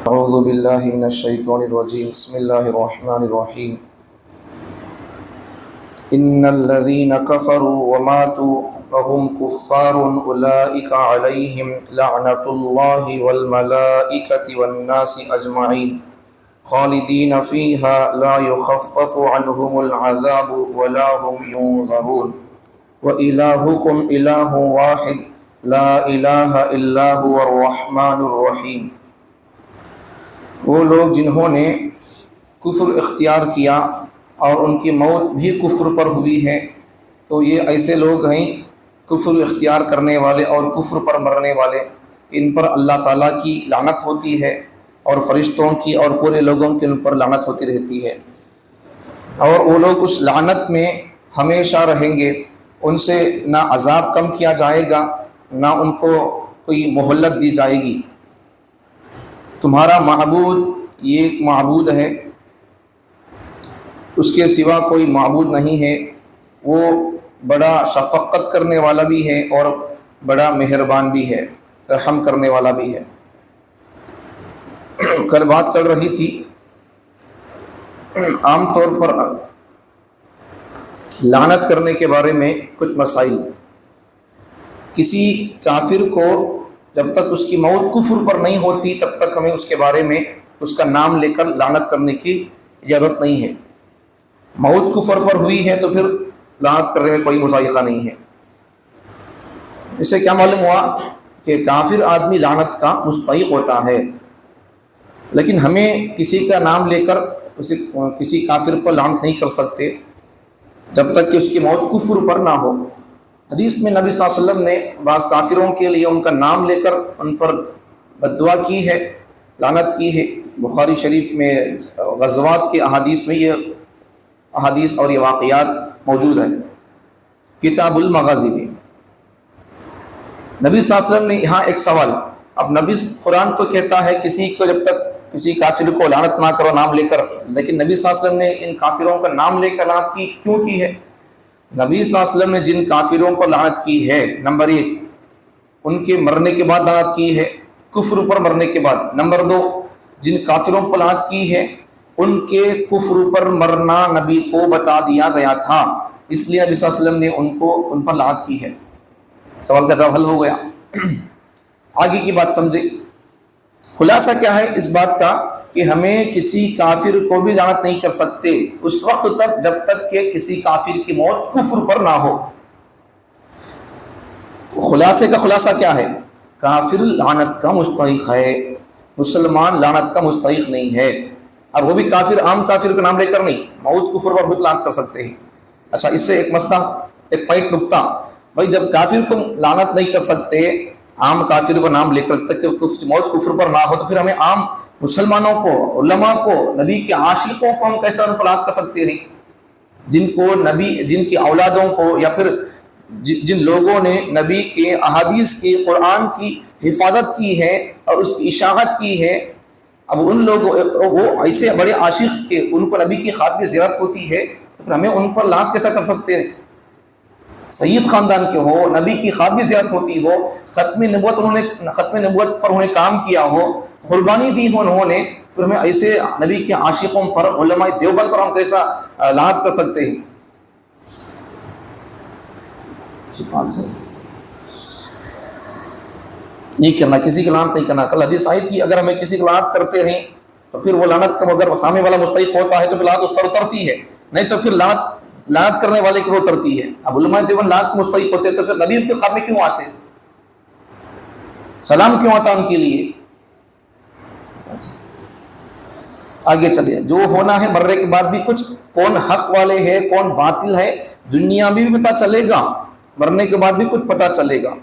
اعوذ باللہ من الشیطان الرجیم بسم اللہ الرحمن الرحیم ان الذین کفروا وماتوا وهم کفار اولئک علیہم لعنۃ اللہ والملائکۃ والناس اجمعین خالدین فیہا لا یخفف عنہم العذاب ولا هم ینظرون وإلہکم الہ واحد لا الہ الا هو الرحمن الرحیم۔ وہ لوگ جنہوں نے کفر اختیار کیا اور ان کی موت بھی کفر پر ہوئی ہے، تو یہ ایسے لوگ ہیں کفر اختیار کرنے والے اور کفر پر مرنے والے، ان پر اللہ تعالیٰ کی لعنت ہوتی ہے اور فرشتوں کی اور پورے لوگوں کی ان پر لعنت ہوتی رہتی ہے، اور وہ لوگ اس لعنت میں ہمیشہ رہیں گے۔ ان سے نہ عذاب کم کیا جائے گا نہ ان کو کوئی مہلت دی جائے گی۔ تمہارا معبود یہ ایک معبود ہے، اس کے سوا کوئی معبود نہیں ہے، وہ بڑا شفقت کرنے والا بھی ہے اور بڑا مہربان بھی ہے، رحم کرنے والا بھی ہے۔ کل بات چل رہی تھی عام طور پر لعنت کرنے کے بارے میں کچھ مسائل۔ کسی کافر کو جب تک اس کی موت کفر پر نہیں ہوتی تب تک ہمیں اس کے بارے میں اس کا نام لے کر لعنت کرنے کی اجازت نہیں ہے۔ موت کفر پر ہوئی ہے تو پھر لعنت کرنے میں کوئی مذائقہ نہیں ہے۔ اس سے کیا معلوم ہوا کہ کافر آدمی لعنت کا مستحق ہوتا ہے، لیکن ہمیں کسی کا نام لے کر کسی کافر پر لعنت نہیں کر سکتے جب تک کہ اس کی موت کفر پر نہ ہو۔ حدیث میں نبی صلی اللہ علیہ وسلم نے بعض کافروں کے لیے ان کا نام لے کر ان پر بد دعا کی ہے، لعنت کی ہے۔ بخاری شریف میں غزوات کے احادیث میں یہ احادیث اور یہ واقعات موجود ہیں، کتاب المغازی میں۔ نبی صلی اللہ علیہ وسلم نے یہاں ایک سوال، اب نبی قرآن تو کہتا ہے کسی کو جب تک کسی کافر کو لعنت نہ کرو نام لے کر، لیکن نبی صلی اللہ علیہ وسلم نے ان کافروں کا نام لے کر لعنت کیوں کی ہے؟ نبی صلی اللہ علیہ وسلم نے جن کافروں پر لعنت کی ہے، نمبر 1 ان کے مرنے کے بعد لعنت کی ہے، کفر پر مرنے کے بعد۔ نمبر 2 جن کافروں پر لعنت کی ہے ان کے کفر پر مرنا نبی کو بتا دیا گیا تھا، اس لیے نبی صلی اللہ علیہ وسلم نے ان پر لعنت کی ہے۔ سوال کا جواب حل ہو گیا۔ آگے کی بات سمجھے، خلاصہ کیا ہے اس بات کا کہ ہمیں کسی کافر کو بھی لعنت نہیں کر سکتے اس وقت تک جب تک کہ کسی کافر کی موت کفر پر نہ ہو۔ خلاصے کا خلاصہ کیا ہے؟ کافر لعنت کا مستحق ہے، مسلمان لعنت کا مستحق نہیں ہے۔ اب وہ بھی کافر، عام کافر کا نام لے کر نہیں، موت کفر پر خود لعنت کر سکتے ہیں۔ اچھا، اس سے ایک مسئلہ، ایک پوائنٹ نکتہ، بھائی جب کافر کو لعنت نہیں کر سکتے عام کافر کو نام لے کر تک کہ موت کفر پر نہ ہو، تو پھر ہمیں عام مسلمانوں کو، علماء کو، نبی کے عاشقوں کو ہم کیسا ان پر لعنت کر سکتے ہیں؟ جن کو نبی، جن کی اولادوں کو، یا پھر جن لوگوں نے نبی کے احادیث کی، قرآن کی حفاظت کی ہے اور اس کی اشاعت کی ہے، اب ان لوگوں، وہ ایسے بڑے عاشق کہ ان کو نبی کی خاتمی زیارت ہوتی ہے، تو پھر ہمیں ان پر لعنت کیسا کر سکتے ہیں؟ سید خاندان کے ہو، نبی کی خاتمی زیارت ہوتی ہو، ختم نبوت پر انہوں نے کام کیا ہو، قربانی دی ہو انہوں نے، پھر ہمیں ایسے نبی کے عاشقوں پر، علماء دیوبند پر ہم کیسا لعنت کر سکتے ہیں؟ نہیں کرنا، کسی کی لعنت نہیں کرنا۔ کل حدیث آئی تھی اگر ہمیں کسی کی لعنت کرتے ہیں تو پھر وہ لعنت کا اگر سامنے والا مستحق ہوتا ہے تو پھر لعنت اس پر اترتی ہے، نہیں تو پھر لعنت کرنے والے کی اترتی ہے۔ اب علماء دیوبند لعنت کے مستحق ہوتے تو پھر نبی ان کے خاتمے کیوں آتے؟ سلام کیوں آتا ان کے لیے؟ آگے چلیے، جو ہونا ہے مرنے کے بعد بھی کچھ، کون حق والے ہیں کون باطل ہے دنیا میں بھی پتہ چلے گا، مرنے کے بعد بھی کچھ پتہ چلے گا۔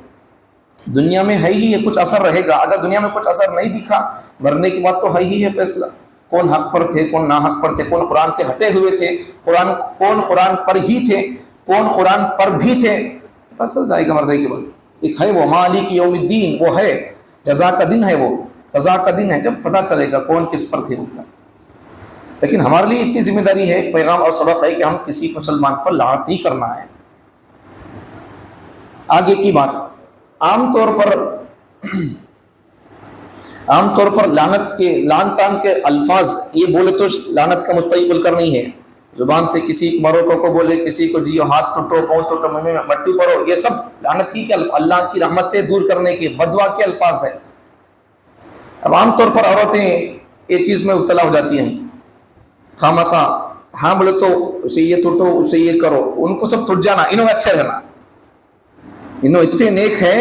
دنیا میں ہے ہی کچھ اثر رہے گا، اگر دنیا میں کچھ اثر نہیں دکھا مرنے کے بعد تو ہے ہی ہے فیصلہ، کون حق پر تھے کون ناحق پر تھے، کون قرآن سے ہٹے ہوئے تھے، کون قرآن پر ہی تھے، کون قرآن پر بھی تھے، پتہ چل جائے گا مرنے کے بعد۔ ایک ہے وہ مالک یوم الدین، وہ ہے جزا کا دن، ہے وہ سزا کا دن ہے، جب پتہ چلے گا کون کس پر تھے ان کا۔ لیکن ہمارے لیے اتنی ذمہ داری ہے، پیغام اور سبق ہے کہ ہم کسی مسلمان پر لعنت نہیں کرنا ہے۔ آگے کی بات، عام طور پر عام طور پر لعن تان کے الفاظ یہ بولے تو لعنت کا مستحق بول کر نہیں ہے. زبان سے کسی مرو کو بولے، کسی کو جیو ہاتھ ٹوٹو پاؤں ٹوٹو منہ میں مٹی پڑو، یہ سب لعنت ہی کے اللہ کی رحمت سے دور کرنے کے بددعا کے الفاظ ہیں. اب عام طور پر عورتیں یہ چیز میں مبتلا ہو جاتی ہیں، خواہ ہاں بولے تو اسے یہ ٹوٹو اسے یہ کرو، ان کو سب ٹوٹ جانا، انہوں اچھا رہنا، انہوں اتنے نیک ہے،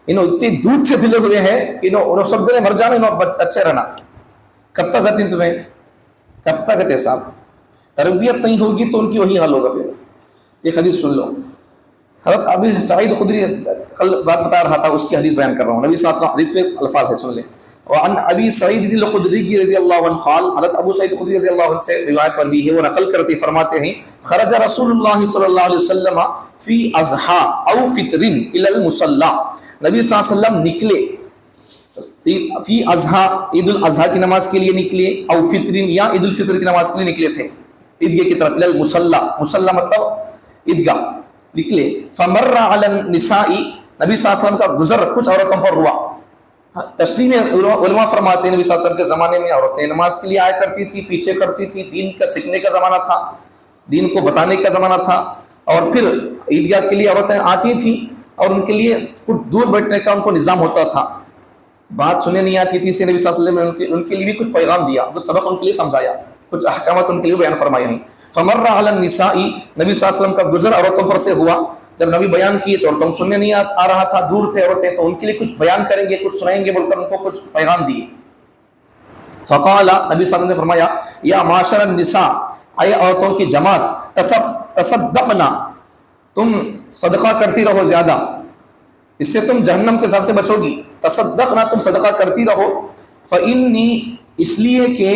انہوں اتنے دودھ سے دلے ہوئے ہیں، انہوں سب جنے مر جانا، انہوں اچھے رہنا. کب تک کہتے ہیں تمہیں، کب تک کہتے ہیں صاحب؟ تربیت نہیں ہوگی تو ان کی وہی حال ہوگا. پھر ایک حدیث سن لو، حضرت ابی سعید خدری کل بات بتا رہا تھا، اس کی حدیث بیان کر رہا ہوں. نبی صلی اللہ علیہ وسلم حدیث پہ الفاظ ہے، سن لیں. وعن ابی سعید الخدری رضی اللہ عنہ قال، حضرت ابو سعید خدری رضی اللہ عنہ سے روایت پر بھی ہے، وہ نقل کرتے فرماتے ہیں خرج رسول اللہ صلی اللہ علیہ وسلم فی اضحیٰ او فطر الی المصلی، نبی صلی اللہ علیہ وسلم نکلے فی اضحیٰ عید الاضحیٰ کی نماز کے لیے نکلے، او فطر یا عید الفطر کی نماز کے لیے نکلے تھے عیدگاہ کی طرف، الی المصلی، مصلی مطلب عیدگاہ نکلے. فمر علی النساء، نبی صلی اللہ علیہ وسلم کا گزر کچھ عورتوں پر ہوا. تشریح میں علماء فرماتے ہیں نبی صلی اللہ علیہ وسلم کے زمانے میں عورتیں نماز کے لیے آیا کرتی تھی، پیچھے کرتی تھی، دین کا سیکھنے کا زمانہ تھا، دین کو بتانے کا زمانہ تھا، اور پھر عیدگاہ کے لیے عورتیں آتی تھیں اور ان کے لیے کچھ دور بیٹھنے کا ان کو نظام ہوتا تھا، بات سننے نہیں آتی تھی، اس لیے نبی صلی اللہ علیہ وسلم نے ان کے لیے بھی کچھ پیغام دیا، کچھ سبق ان کے لیے سمجھایا، کچھ احکامات ان کے لیے بیان فرمائے ہیں. فمر علی النساء، نبی صلی اللہ علیہ وسلم کا گزر عورتوں پر سے ہوا. جب نبی بیان کیے تو عورتوں سننے نہیں آ رہا تھا، دور تھے عورتیں، تو ان کے لیے کچھ بیان کریں گے، کچھ سنائیں گے بول کر ان کو کچھ پیغام دیے. فقال، نبی صلی اللہ علیہ وسلم نے فرمایا یا معاشر النساء، اے عورتوں کی جماعت، تصدقنا، تم صدقہ کرتی رہو زیادہ، اس سے تم جہنم کے عذاب سے بچو گی. تصدقنا، تم صدقہ کرتی رہو. فإنی، اس لیے کہ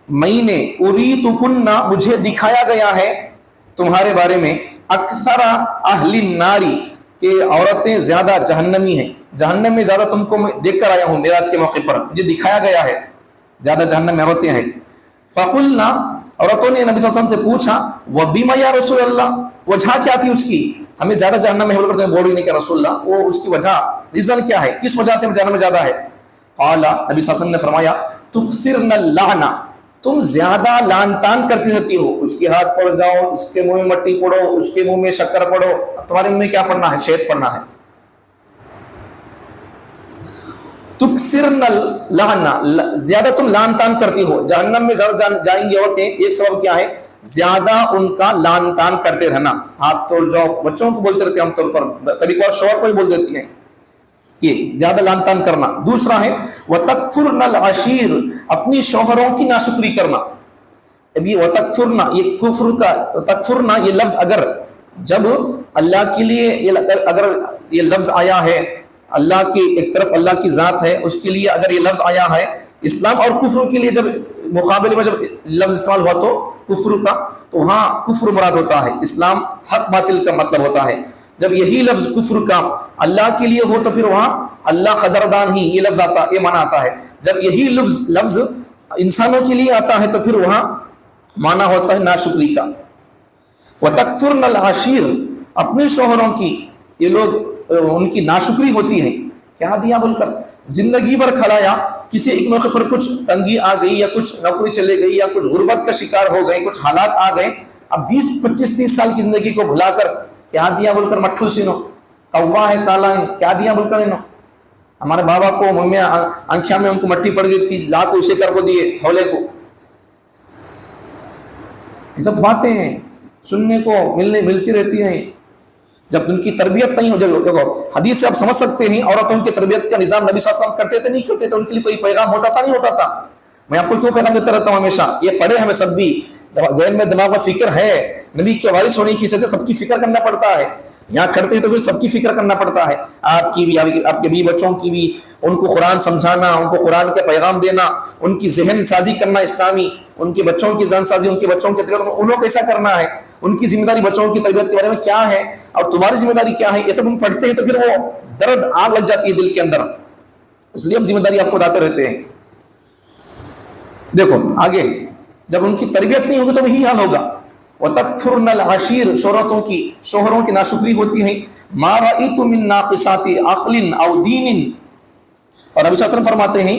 میں نے اریتکن، مجھے دکھایا گیا ہے تمہارے بارے میں، اکثر اہل الناری، کہ عورتیں زیادہ جہنمی ہیں، جہنم میں زیادہ تم کو میں دیکھ کر آیا ہوں معراج کے موقع پر، مجھے دکھایا گیا ہے زیادہ جہنم میں عورتیں ہیں. فقلنا، عورتوں نے نبی صلی اللہ علیہ وسلم سے پوچھا وبما یا رسول اللہ، وجہ کیا تھی اس کی، ہمیں زیادہ جہنم میں بول کر تمہیں بول رہی نہیں کہ رسول اللہ، وہ اس کی وجہ، ریزن کیا ہے، کس وجہ سے جہنم میں زیادہ ہے. قال، نبی صلی اللہ علیہ وسلم نے فرمایا تکثرن اللعن، تم زیادہ لعن تان کرتی رہتی ہو، اس کے ہاتھ پڑ جاؤ، اس کے منہ میں مٹی پڑو، اس کے منہ میں شکر پڑو، تمہارے منہ میں کیا پڑنا ہے، شہد پڑنا ہے. تکثرن اللعن، زیادہ تم لعن تان کرتی ہو، جہنم میں زیادہ جائیں گی عورتیں، ایک سبب کیا ہے، زیادہ ان کا لعن تان کرتے رہنا، ہاتھ توڑ جاؤ، بچوں کو بولتے رہتے ہیں عام طور پر، کبھی کبھار شوہر کو بھی بول دیتی ہیں، یہ زیادہ لعن تان کرنا. دوسرا ہے وَتَكْفُرْنَ الْعَشِيرُ، اپنی شوہروں کی ناشکری کرنا. اب یہ وَتَكْفُرْنَ، یہ کفر کا تکفرنا، یہ لفظ اگر جب اللہ کے لیے اگر یہ لفظ آیا ہے، اللہ کی ایک طرف اللہ کی ذات ہے، اس کے لیے اگر یہ لفظ آیا ہے، اسلام اور کفر کے لیے جب مقابلے میں جب لفظ استعمال ہوا تو کفر کا، تو وہاں کفر مراد ہوتا ہے، اسلام حق باطل کا مطلب ہوتا ہے. جب یہی لفظ کفر کا اللہ کے لیے ہو تو پھر وہاں اللہ قدردان ہی، یہ لفظ آتا، یہ معنی آتا ہے. جب یہی لفظ انسانوں کے لیے آتا ہے تو پھر وہاں معنی ہوتا ہے ناشکری کا. وَتَكْفُرْنَ الْعَشِيرُ، اپنے شوہروں کی، یہ لوگ ان کی ناشکری ہوتی ہے، کیا دیا بول کر زندگی بھر کھڑایا، کسی ایک موقع پر کچھ تنگی آ گئی یا کچھ نوکری چلے گئی یا کچھ غربت کا شکار ہو گئے، کچھ حالات آ گئے، اب 20-25-30 سال کی زندگی کو بھلا کر کیا دیا بول کر مٹھو سینو، کوا ہے کالا ہے، کیا دیا بول کر انہوں، ہمارے بابا کو منہ میں آنکھیا میں ان کو مٹی پڑ گئی تھی، لا کو اسے کر کو دیے حولے کو. یہ سب باتیں ہیں سننے کو ملتی رہتی ہیں. جب ان کی تربیت نہیں ہو جائے، دیکھو حدیث سے آپ سمجھ سکتے ہیں عورتوں کی تربیت کا نظام نبی صلی اللہ علیہ وسلم کرتے تھے نہیں کرتے تھے، ان کے لیے کوئی پیغام ہوتا تھا نہیں ہوتا تھا. میں آپ کو کیوں پیغام دیتا رہتا ہوں ہمیشہ، یہ پڑھے ہمیں سب بھی، ذہن میں دماغ میں فکر ہے، نبی کے وارث ہونے کی وجہ سے سب کی فکر کرنا پڑتا ہے، یہاں کرتے ہیں تو پھر سب کی فکر کرنا پڑتا ہے، آپ کی بھی، آپ کے بھی بچوں کی بھی، ان کو قرآن سمجھانا، ان کو قرآن کے پیغام دینا، ان کی ذہن سازی کرنا اسلامی، ان کے بچوں کی ذہن سازی، ان کے بچوں کی تربیت انہوں کیسا کرنا ہے، ان کی ذمہ داری بچوں کی تربیت کے بارے میں کیا ہے اور تمہاری ذمہ داری کیا ہے، یہ سب ہم پڑھتے ہیں تو پھر وہ درد آگ لگ جاتی ہے دل کے اندر، اس لیے ہم ذمہ داری آپ کو بتاتے رہتے ہیں. دیکھو آگے جب ان کی تربیت نہیں ہوگی تو وہی حال ہوگا. وَتَكْفُرْنَ الْعَشِيرُ، شوہروں کی ناشکری ہوتی ہے. مَا رَأَيْتُ مِن نَاقِصَاتِ عَقْلٍ أَوْ دِينٍ، اور نبی صلی اللہ علیہ وسلم فرماتے ہیں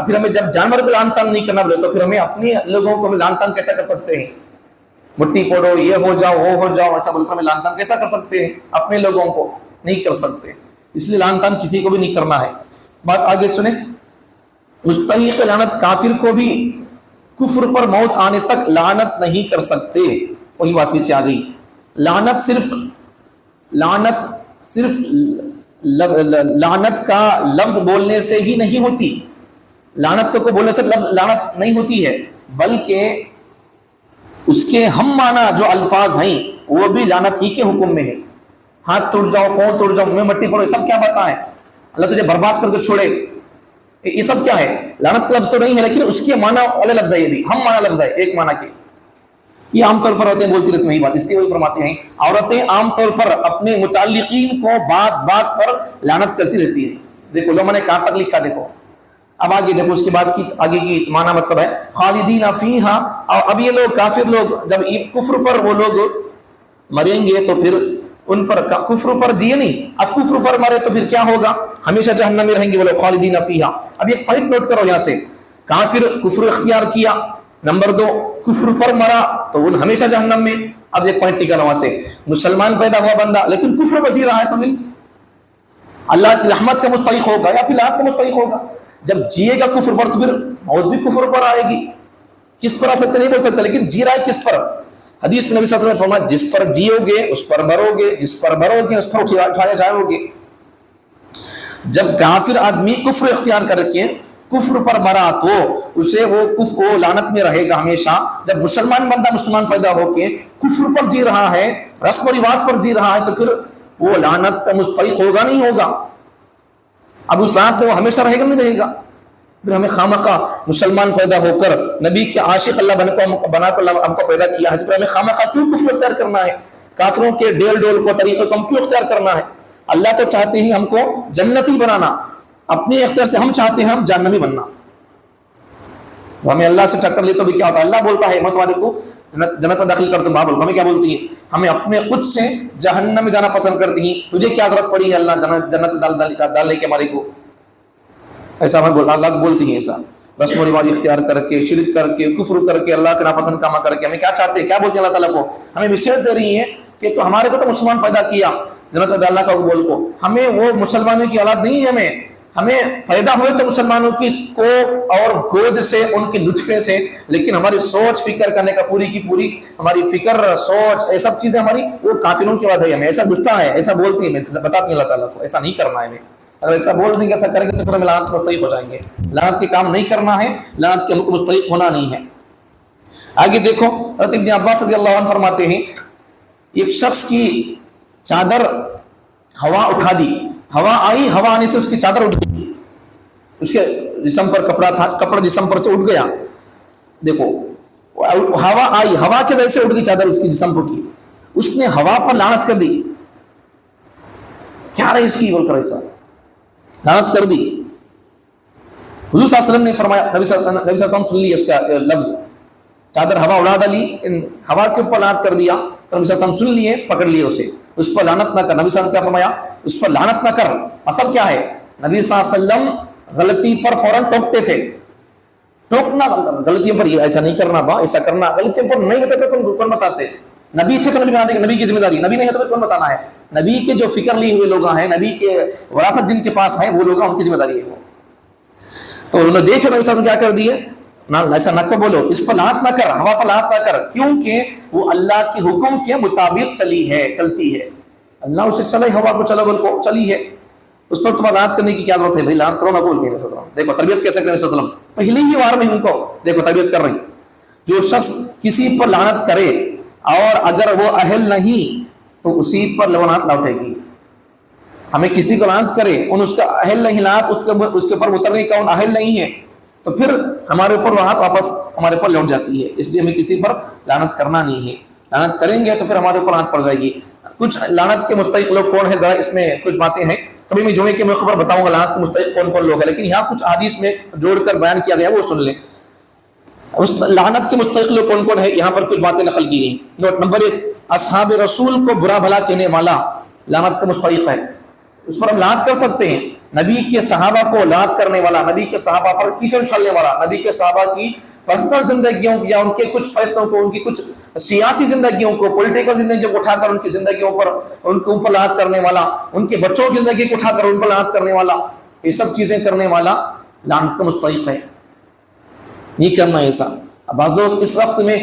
اب پھر ہمیں جب جانور کو لان تان نہیں کرنا بولے تو پھر ہمیں اپنے لوگوں کو لان تان کیسا کر سکتے ہیں؟ مٹی پھوڑو، یہ ہو جاؤ، وہ ہو جاؤ، ایسا بول کر ہمیں لان تان کیسا کر سکتے ہیں؟ اپنے لوگوں کو نہیں کر سکتے، اس لیے لان تان کسی کو بھی نہیں کرنا ہے۔ بات آگے سنیں، مستحق لعنت کافر کو بھی کفر پر موت آنے تک لعنت نہیں کر سکتے۔ وہی بات پیچھے آ گئی، لعنت صرف لعنت کا لفظ بولنے سے ہی نہیں ہوتی، لعنت کو بولنے سے لعنت نہیں ہوتی ہے، بلکہ اس کے ہم معنی جو الفاظ ہیں وہ بھی لعنت ہی کے حکم میں ہے۔ ہاتھ ٹوٹ جاؤ، پاؤں ٹوٹ جاؤ، منہ مٹی پڑو، یہ سب کیا باتیں ہیں؟ اللہ تجھے برباد کر کے چھوڑے، یہ سب کیا ہے؟ لعنت کا لفظ تو نہیں ہے، لیکن اس کے معنی والے لفظ ہے، یہ بھی ہم معنی لفظ ہے، ایک معنی کے۔ یہ عام طور پر عورتیں بولتی رہتی ہیں یہ بات، اس لیے وہی فرماتے ہیں عورتیں عام طور پر اپنے متعلقین کو بات بات پر لعنت کرتی رہتی ہیں۔ دیکھو لوگوں نے کہاں تک لکھا، دیکھو اب آگے دیکھو، اس کے بعد کی آگے کی معنی مطلب ہے خالدین فیہا، اور اب یہ لوگ کافر لوگ جب کفر پر وہ لوگ مریں گے تو پھر ان پر کفر پر جیے نہیں، اب کفر پر مرے تو پھر کیا ہوگا؟ ہمیشہ جہنم میں رہیں گے وہ لوگ، خالدین فیہا۔ اب ایک پوائنٹ نوٹ کرو یہاں سے، کافر کفر اختیار کیا، نمبر 2 کفر پر مرا تو وہ ہمیشہ جہنم میں۔ اب ایک پوائنٹ نکالا وہاں سے، مسلمان پیدا ہوا بندہ لیکن کفر پر جی رہا ہے تو پھر اللہ کی رحمت کا مستحق ہوگا یا پھر لعنت کا مستحق ہوگا؟ جب جیے گا کفر پر تو پھر موت بھی کفر پر آئے گی۔ کس پر آ سکتے نہیں بول سکتے، لیکن جی رہا ہے کس پر؟ حدیث میں نبی صلی اللہ علیہ وسلم نے فرمایا جس پر جیو گے اس پر مرو گے، جس پر مرو گے اس پر اٹھایا جاؤ گے۔ جب کافر آدمی کفر اختیار کر کے کفر پر مرا تو اسے وہ لعنت میں رہے گا ہمیشہ۔ جب مسلمان بندہ مسلمان پیدا ہو کے کفر پر جی رہا ہے، رسم و رواج پر جی رہا ہے تو پھر وہ لعنت کا مستحق ہوگا نہیں ہوگا؟ اب اس لعنت میں وہ ہمیشہ رہے گا نہیں رہے گا؟ پھر ہمیں خامخواہ مسلمان پیدا ہو کر نبی کے عاشق اللہ بنا کر اللہ ہم کو پیدا کیا ہے، پھر ہمیں خامخواہ کیوں کفر اختیار کرنا ہے؟ کافروں کے ڈیل ڈول کو طریقے کو ہم کیوں اختیار کرنا ہے؟ اللہ تو چاہتے ہیں ہم کو جنتی بنانا، اپنے اختیار سے ہم چاہتے ہیں ہم جہنمی بننا۔ ہمیں اللہ سے ٹکر لی تو بھی کیا ہوتا ہے؟ اللہ بولتا ہے میں تمہارے کو جنت میں داخل کر دوں، ماں بولتا ہمیں کیا بولتی ہے؟ ہمیں اپنے خود سے جہنم میں جانا پسند کرتی ہیں، تجھے کیا ضرورت پڑی ہے اللہ جنت ڈالنے کے ہمارے کو؟ ایسا ہمیں اللہ بولتی ہیں، ایسا رسم و رواج اختیار کر کے، شرک کر کے، کفر کر کے، اللہ کے ناپسند کام کر کے ہمیں کیا چاہتے ہیں؟ کیا بولتے ہیں اللہ تعالیٰ کو؟ ہمیں میسیج دے رہی ہیں کہ تو ہمارے کو تو مسلمان پیدا کیا جنت میں ڈالنا کا بول کو، ہمیں وہ مسلمانوں کی اولاد نہیں ہے، ہمیں پیدا ہوئے تو مسلمانوں کی کوکھ اور گود سے، ان کے نطفے سے، لیکن ہماری سوچ فکر کرنے کا پوری کی پوری ہماری فکر سوچ یہ سب چیزیں ہماری وہ کافروں کی بات ہے، ہمیں ایسا گستا ہے، ایسا بولتی ہے، بتاتی ہیں اللہ تعالیٰ کو ایسا نہیں کرنا ہے ہمیں۔ اگر ایسا بول دیں گے، ایسا کریں گے تو پھر ہمیں لعنت مستحق ہو جائیں گے۔ لعنت کے کام نہیں کرنا ہے، لعنت کے مستحق ہونا نہیں ہے۔ آگے دیکھو حضرت ابن عباس رضی اللہ عنہ فرماتے ہیں ایک شخص کی چادر ہوا اٹھا دی، ہوا آئی، ہوا آنے سے اس کی چادر اٹھ گئی، اس کے جسم پر کپڑا تھا، کپڑا جسم پر سے اٹھ گیا۔ دیکھو ہوا آئی، ہوا کے ذریعے سے اٹھ گئی چادر اس کی جسم پر کی، اس نے ہوا پر لعنت کر دی۔ کیا رہی اس کی بول کر ایسا لعنت کر دی؟ حضور صلی اللہ علیہ وسلم نے فرمایا، نبی صلی اللہ علیہ وسلم سن لی اس کا لفظ، چادر ہوا اڑا ڈالی، ہوا کے اوپر لعنت کر دیا، تو نبی صلی اللہ علیہ وسلم سن لیے، پکڑ لیے اسے، اس پر لعنت نہ کر۔ نبی صلی اللہ علیہ وسلم کیا فرمایا؟ اس پر لعنت نہ کر۔ مطلب کیا ہے؟ نبی صلی اللہ علیہ وسلم غلطی پر فوراً ٹوکتے تھے، ٹوکنا غلطیوں پر، ایسا نہیں کرنا با، ایسا کرنا، غلطیوں پر نہیں بتاتے تو کون بتاتے؟ نبی تھے تو نبی بنا دیں گے، نبی کی ذمہ داری، نبی نہیں ہے تو کون بتانا ہے؟ نبی کے جو فکر لیے ہوئے لوگ ہیں، نبی کے وراثت جن کے پاس ہیں وہ لوگ ان کی ذمہ داری ہے وہ۔ تو انہوں نے دیکھا نبی صلی اللہ علیہ وسلم کیا کر دیے، نہ ایسا نہ بولو، اس پر لعنت نہ کر، ہوا پر لعنت نہ کر، کیونکہ وہ اللہ کے حکم کے مطابق چلتی ہے، اللہ اسے چلے، ہوا کو چلو، بول کو چلی ہے، اس پر تمہیں لعنت کرنے کی کیا ضرورت ہے؟ بھائی لعنت کرو نہ بولتے ہیں وسلم۔ دیکھو تربیت کیسے کریں وسلم، پہلے ہی وار میں ان کو دیکھو تربیت کر رہی۔ جو شخص کسی پر لعنت کرے اور اگر وہ اہل نہیں تو اسی پر لعنت نہ اٹھے گی۔ ہمیں کسی کو لعنت کرے اور اس کا اہل نہیں، لعنت اس کے اوپر اترنے کا اہل نہیں ہے تو پھر ہمارے اوپر لعنت واپس ہمارے اوپر لوٹ جاتی ہے، اس لیے ہمیں کسی پر لعنت کرنا نہیں ہے۔ لعنت کریں گے تو پھر ہمارے اوپر لعنت پڑ جائے گی۔ کچھ لعنت کے مستحق لوگ کون ہیں، ذرا اس میں کچھ باتیں ہیں، کبھی میں جمعے کے موقع پر بتاؤں گا لعنت کے مستحق کون کون لوگ ہیں، لیکن یہاں کچھ حدیث میں جوڑ کر بیان کیا گیا وہ سن لیں۔ اس لعنت کے مستحق لوگ کون کون ہیں، یہاں پر کچھ باتیں نقل کی گئی۔ نوٹ نمبر 1، اصحاب رسول کو برا بھلا کہنے والا لعنت کا مستحق ہے۔ اس پر ہم لعنت کر سکتے ہیں. نبی کے صحابہ کو لعنت کرنے والا، نبی کے صحابہ پر کیچڑ اچھالنے والا، نبی کے صحابہ کی پرسنل زندگیوں یا ان کے کچھ فیصلوں کو، ان کی کچھ سیاسی زندگیوں کو، پولیٹیکل زندگیوں کو اٹھا کر ان کی زندگیوں پر، ان کے اوپر لعنت کرنے والا، ان کے بچوں کی زندگی کو اٹھا کر ان پر لعنت کرنے والا، یہ سب چیزیں کرنے والا لعنت کا مستحق ہے. نہیں کرنا ایسا. اب بعض لوگ اس وقت میں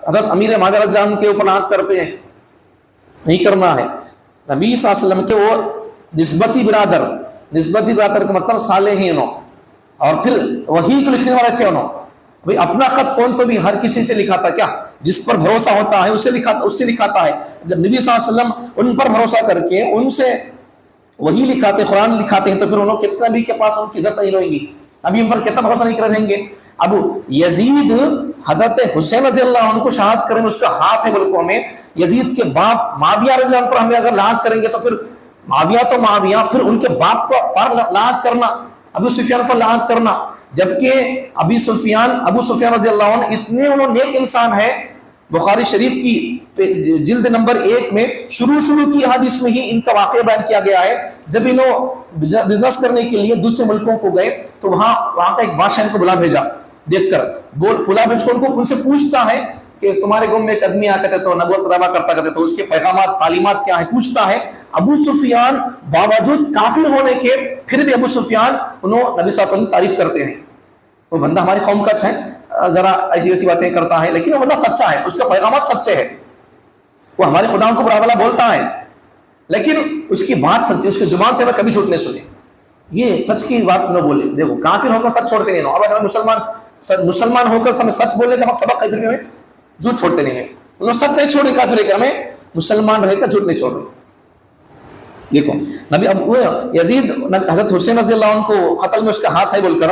حضرت امیر معاویہ رضی اللہ عنہ کے اوپر لعنت کرتے ہیں، نہیں کرنا ہے. نبی صلی اللہ علیہ وسلم کے وہ نسبتی برادر کا مطلب صالحین، اور پھر وہی کو لکھنے والے تھے انہوں. بھئی اپنا خط کون تو بھی ہر کسی سے لکھاتا کیا؟ جس پر بھروسہ ہوتا ہے اس سے لکھاتا ہے. جب نبی صلی اللہ علیہ وسلم ان پر بھروسہ کر کے ان سے وہی لکھاتے، قرآن لکھاتے ہیں، تو پھر انہوں کتنا بھی کے پاس ان کی عزت نہیں رہیں گی، ابھی ان پر کتنا بھروسہ نہیں کریں گے. اب یزید حضرت حسین رضی اللہ عنہ کو شہادت کریں، اس کا ہاتھ ہے ملکوں میں. یزید کے باپ معاویہ رضی اللہ عنہ پر ہمیں اگر لعنت کریں گے تو پھر معاویہ تو معاویہ، پھر ان کے باپ پر لعنت کرنا، ابو سفیان پر لعنت کرنا. جبکہ ابو سفیان رضی اللہ عنہ اتنے انہوں نیک انسان ہے. بخاری شریف کی جلد نمبر 1 میں شروع کی حدیث میں ہی ان کا واقعہ بیان کیا گیا ہے. جب انہوں بزنس کرنے کے لیے دوسرے ملکوں کو گئے تو وہاں کا ایک بادشاہ ان کو بلا بھیجا، دیکھ کر بلا بھیج کر ان سے پوچھتا ہے کہ تمہارے قوم میں ایک آدمی آتے تھے تو نبوت کا دعویٰ کرتا کرتے تو اس کے پیغامات تعلیمات کیا ہے پوچھتا ہے. ابو سفیان باوجود کافر ہونے کے پھر بھی ابو سفیان انہوں نبی صلی اللہ علیہ وسلم کی تعریف کرتے ہیں. وہ بندہ ہماری قوم کا ہے، ذرا ایسی ویسی باتیں کرتا ہے، لیکن وہ بندہ سچا ہے، اس کے پیغامات سچے ہیں، وہ ہمارے خدا کو برا بھلا بولتا ہے لیکن اس کی بات سچی، اس کی زبان سے میں کبھی جھوٹ نہیں سنی. یہ سچ کی بات نہ بولے. دیکھو کافر ہو کر سچ چھوڑتے نہیں. اب ہمیں مسلمان ہو کر ہمیں سچ بولنے کا سبق ہے، پھر جھوٹ چھوڑتے نہیں ہیں. انہوں نے سچ نہیں چھوڑے کافر ہے کہ ہمیں مسلمان رہے کر جھوٹ نہیں چھوڑ رہے. دیکھو نبی اب وہ یزید حضرت حسین رضی اللہ عنہ کو قتل میں اس کا ہاتھ ہے بول کر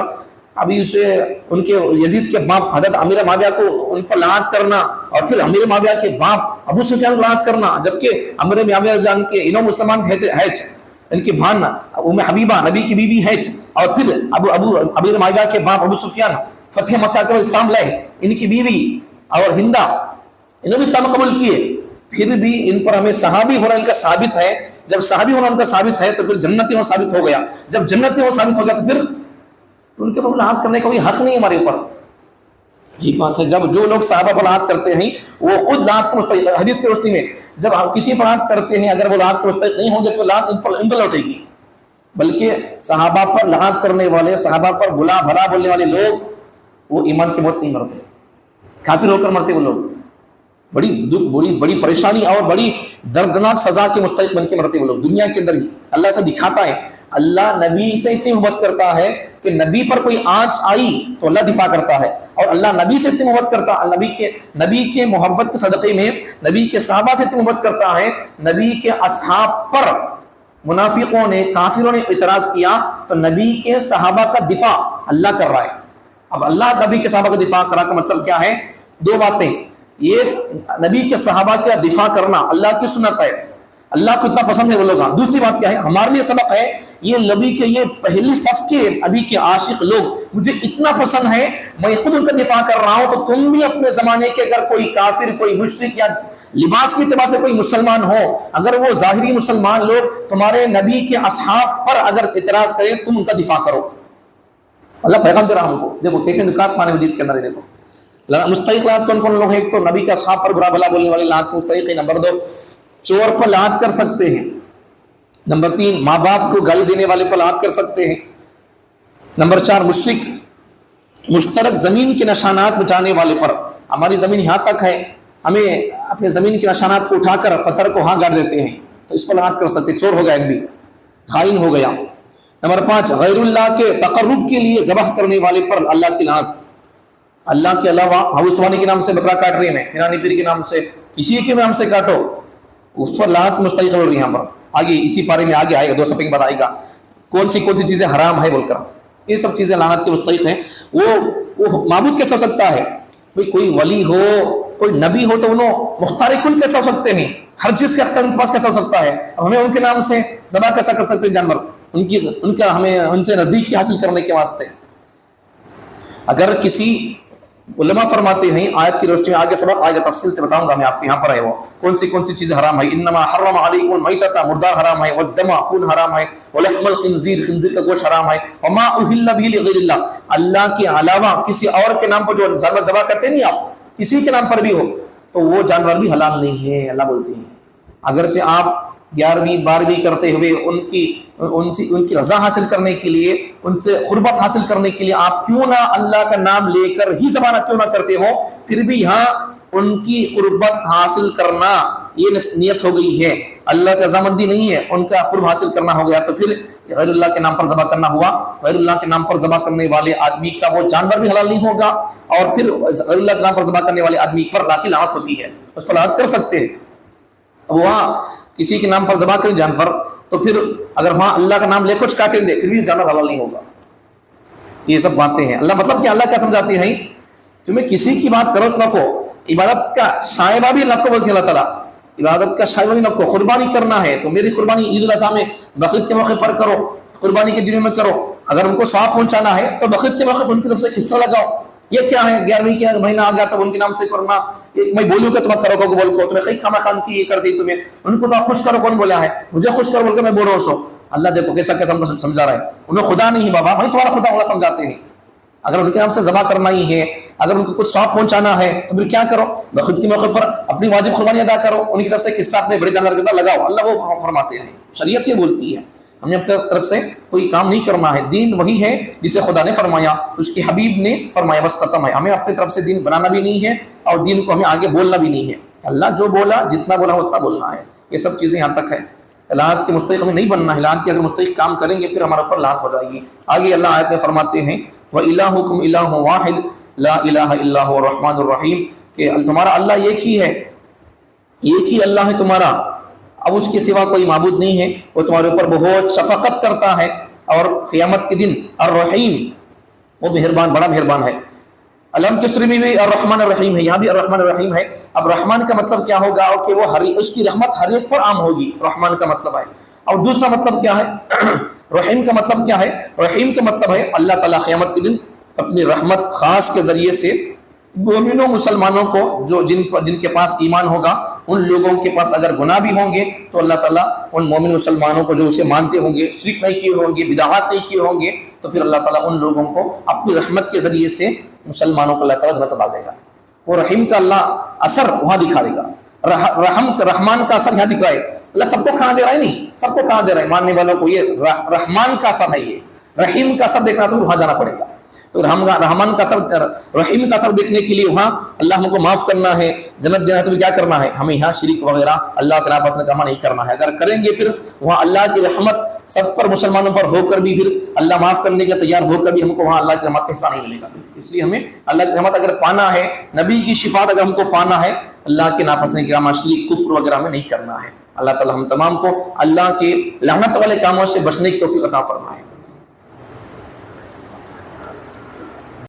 ابھی اسے ان کے یزید کے باپ حضرت امیر معاویہ کو ان پر لعنت کرنا، اور پھر امیر معاویہ کے باپ ابو سفیان کو لعنت کرنا، جبکہ امیر معاویہ جان کے انہوں مسلمان ہیں، ان کی بہن ام حبیبہ نبی کی بیوی ہے، اور پھر امیر معاویہ کے باپ ابو سفیان فتح مکہ کے اسلام لائے، ان کی بیوی اور ہندا انہوں نے اسلام قبول کیے. پھر بھی ان پر ہمیں صحابی ہونا ان کا ثابت ہے. جب صحابی ہونا ان کا ثابت ہے تو پھر جنتی ہونا ثابت ہو گیا. جب جنتی ہونا ثابت ہو گیا تو پھر ان کے اوپر لعنت کرنے کا کوئی حق نہیں ہمارے اوپر. یہ بات ہے. جب جو لوگ صحابہ پر لعنت کرتے ہیں وہ خود لعنت کو مستحق. حدیث کی روشنی میں جب آپ کسی پر لعنت کرتے ہیں اگر وہ لعنت کو مستحق نہیں ہوں گے تو لعنت ان پر لوٹے گی. بلکہ صحابہ پر لعنت کرنے والے، صحابہ پر بلا بھلا بولنے والے لوگ وہ ایمان کی موت نہیں مرتے، کافر ہو کر مرتے. وہ لوگ بڑی دکھ، بڑی پریشانی اور بڑی دردناک سزا کے مستحق بن کے مرتے وہ لوگ دنیا کے اندر ہی. اللہ سے دکھاتا ہے. اللہ نبی سے اتنی محبت کرتا ہے کہ نبی پر کوئی آنچ آئی تو اللہ دفاع کرتا ہے، اور اللہ نبی سے اتنی محبت کرتا ہے، نبی کے محبت کے صدقے میں نبی کے صحابہ سے اتنی محبت کرتا ہے. نبی کے اصحاب پر منافقوں نے، کافروں نے اعتراض کیا تو نبی کے صحابہ کا دفاع اللہ کر رہا ہے. اب اللہ نبی کے صحابہ کا دفاع کرا کا مطلب کیا ہے؟ دو باتیں. یہ نبی کے صحابہ کا دفاع کرنا اللہ کی سنت ہے، اللہ کو اتنا پسند ہے وہ لوگ. دوسری بات کیا ہے؟ ہمارے لیے سبق ہے. یہ نبی کے یہ پہلی صف کے نبی کے عاشق لوگ مجھے اتنا پسند ہے، میں خود ان کا دفاع کر رہا ہوں. تو تم بھی اپنے زمانے کے اگر کوئی کافر، کوئی مشرک یا لباس کے اعتبار سے کوئی مسلمان ہو، اگر وہ ظاہری مسلمان لوگ تمہارے نبی کے اصحاب پر اگر اعتراض کریں تم ان کا دفاع کرو. اللہ پیغام دے رہا ہم کو. دیکھو کیسے نکات قرآن مجید کے اندر ہے. دیکھو مستحق لعنت کون کون لوگ ہیں؟ ایک تو نبی کے اصحاب پر برا بھلا بولنے والے لعنت کو مستحق ہے. نمبر 2 چور پر لعنت کر سکتے ہیں. نمبر 3 ماں باپ کو گالی دینے والے پر لعنت کر سکتے ہیں. نمبر 4 مشرک مشترک زمین کے نشانات مٹانے والے پر. ہماری زمین یہاں تک ہے، ہمیں اپنے زمین کے نشانات کو اٹھا کر پتھر کو ہاں گاڑ دیتے ہیں تو اس پر لعنت کر سکتے. چور ہو گیا، ایک بھی خائن ہو گیا. نمبر 5 غیر اللہ کے تقرب کے لیے ذبح کرنے والے پر اللہ کی لعنت. اللہ کے علاوہ ہاؤس وانی کے نام سے بکرا کاٹ رہے ہیں، ہنانی پیر کے نام سے، کسی کے نام سے کاٹو، اس پر لعنت مستحق ہو رہی ہے. یہاں پر آگے اسی پارے میں آگے آئے گا، 2 صفحے کے بعد آئے گا کون سی چیزیں حرام ہے بول کر. یہ سب چیزیں لعنت کے مستحق ہیں. وہ معبود کیسے ہو سکتا ہے؟ کوئی ولی ہو، کوئی نبی ہو تو انہوں مختار کل کیسے ہو سکتے ہیں؟ ہر چیز کا اختیار ان کے پاس کیسا ہو سکتا ہے؟ اب ہمیں ان کے نام سے ذبح کیسا کر سکتے ہیں جانور؟ ان کا ہمیں ان سے نزدیکی حاصل کرنے کے واسطے. اگر کسی علماء فرماتے ہیں آیت کی روشنی میں آگے سبق آگے تفصیل سے بتاؤں گا میں آپ کو، یہاں پر ہے وہ کون سی چیزیں حرام ہے۔ انما حرم علیکم المیتۃ، مردار حرام ہے، والدم، خون حرام ہے، ولحم الخنزیر، خنزیر کا گوشت حرام ہے، وما اہل به لغیر اللہ، اللہ کے علاوہ کسی اور کے نام پر جو جانور ذبح کرتے نہیں آپ، کسی کے نام پر بھی ہو تو وہ جانور بھی حلال نہیں ہے۔ اللہ بولتے ہیں اگرچہ آپ 11ویں 12ویں کرتے ہوئے ان کی رضا حاصل کرنے کے لیے، ان سے قربت حاصل کرنے کے لیے آپ کیوں نہ اللہ کا نام لے کر ہی زبانہ کیوں نہ کرتے ہو، پھر بھی یہاں ان کی قربت حاصل کرنا یہ نیت ہو گئی ہے، اللہ کا رضامندی نہیں ہے، ان کا قرب حاصل کرنا ہو گیا، تو پھر غیر اللہ کے نام پر ذبح کرنا ہوا۔ غیر اللہ کے نام پر ذبح کرنے والے آدمی کا وہ جانور بھی حلال نہیں ہوگا، اور پھر غیر اللہ کے نام پر ذبح کرنے والے آدمی پر اللہ کی لعنت ہوتی ہے، اس پر لعنت کر سکتے ہیں۔ اب وہاں کسی کے نام پر ذبح کریں جانور تو پھر اگر وہاں اللہ کا نام لے کچھ کاٹیں دے پھر بھی جانور حلال نہیں ہوگا۔ یہ سب باتیں ہیں۔ اللہ مطلب کہ اللہ کیا سمجھاتے ہیں، تمہیں کسی کی بات کرو نہ کو، عبادت کا شائبہ بھی اللہ کو بولتے ہیں، اللہ تعالیٰ عبادت کا شائبہ بھی نہ کو، قربانی کرنا ہے تو میری قربانی عید الاضحیٰ میں بقرعید کے موقع پر کرو، قربانی کے دنوں میں کرو، اگر ان کو ثواب پہنچانا ہے تو بقرعید کے موقع پر ان کی طرف سے حصہ لگاؤ۔ یہ کیا ہے 11ویں کا مہینہ آ گیا تو ان کے نام سے کرنا، میں بولوں کہ تمہیں کرو کو بول کو تمہیں کئی خامہ خان کی یہ کر دی، تمہیں ان کو تو خوش کرو، کون بولا ہے مجھے خوش کرو بول کے میں بول رہا ہوں سو۔ اللہ دیکھو کیسا کیسا ہم کو سمجھا رہا ہے، انہیں خدا نہیں بابا، وہی تمہارا خدا ہوگا سمجھاتے ہیں۔ اگر ان کے نام سے ذبح کرنا ہی ہے، اگر ان کو کچھ ثواب پہنچانا ہے تو پھر کیا کرو، بقرعید کے موقع پر اپنی واجب قربانی ادا کرو، ان کی طرف سے قصہ اپنے بڑے جانور کے اندر لگاؤ، اللہ وہ فرماتے ہیں، شریعت یہ بولتی ہے۔ ہمیں اپنے طرف سے کوئی کام نہیں کرنا ہے، دین وہی ہے جسے خدا نے فرمایا، اس کے حبیب نے فرمایا، بس ختم ہے۔ ہمیں اپنی طرف سے دین بنانا بھی نہیں ہے اور دین کو ہمیں آگے بولنا بھی نہیں ہے، اللہ جو بولا جتنا بولا اتنا بولنا ہے۔ یہ سب چیزیں یہاں تک ہے، لعنت کے مستحق ہمیں نہیں بننا ہے، لعنت کے اگر مستحق کام کریں گے پھر ہمارے اوپر لعنت ہو جائے گی۔ آگے اللہ آیت میں فرماتے ہیں وَإِلَٰهُكُمْ إِلَٰهٌ وَاحِدٌ لَا إِلَٰهَ إِلَّا هُوَ الرَّحْمَٰنُ الرَّحِيمُ، کہ تمہارا اللہ ایک ہی ہے، ایک ہی اللہ ہے تمہارا، اب اس کے سوا کوئی معبود نہیں ہے، وہ تمہارے اوپر بہت شفقت کرتا ہے، اور قیامت کے دن الرحیم، وہ مہربان، بڑا مہربان ہے۔ علم کے سورہ میں بھی الرحمن الرحیم ہے، یہاں بھی الرحمن الرحیم ہے۔ اب رحمان کا مطلب کیا ہوگا کہ وہ اس کی رحمت ہر ایک پر عام ہوگی، رحمان کا مطلب ہے۔ اور دوسرا مطلب کیا ہے، رحیم کا مطلب کیا ہے، رحیم کا مطلب ہے اللہ تعالیٰ قیامت کے دن اپنی رحمت خاص کے ذریعے سے مومنوں مسلمانوں کو جو جن کے پاس ایمان ہوگا، ان لوگوں کے پاس اگر گناہ بھی ہوں گے تو اللہ تعالیٰ ان مومن مسلمانوں کو جو اسے مانتے ہوں گے، شرک نہیں کیے ہوں گے، بدعات نہیں کیے ہوں گے، تو پھر اللہ تعالیٰ ان لوگوں کو اپنی رحمت کے ذریعے سے مسلمانوں کو اللہ تعالیٰ جنت عطا دے گا۔ وہ رحیم کا اللہ اثر وہاں دکھا دے گا، رحمان کا اثر یہاں دکھ رہا ہے۔ اللہ سب کو کہاں دے رہا ہے، نہیں سب کو کہاں دے رہا ہے، ماننے والوں کو یہ رحمان کا اثر ہے، یہ رحیم کا اثر دیکھنا تو وہاں جانا پڑے گا۔ تو رحمان کا اثر، رحیم کا اثر دیکھنے کے لیے وہاں اللہ ہم کو معاف کرنا ہے، جنت دینا ہے، تو کیا کرنا ہے، ہمیں یہاں شرک وغیرہ اللہ کے نام سے کام نہیں کرنا ہے۔ اگر کریں گے پھر وہاں اللہ کی رحمت سب پر مسلمانوں پر ہو کر بھی، پھر اللہ معاف کرنے کے تیار ہو کر بھی ہم کو وہاں اللہ کی رحمت کا حصہ نہیں ملے گا۔ اس لیے ہمیں اللہ کی رحمت اگر پانا ہے، نبی کی شفاعت اگر ہم کو پانا ہے، اللہ کے ناپسند کاموں، شرک، کفر وغیرہ میں نہیں کرنا ہے۔ اللہ تعالی ہم تمام کو اللہ کے لعنت والے کاموں سے بچنے کی توفیق عطا فرمائے۔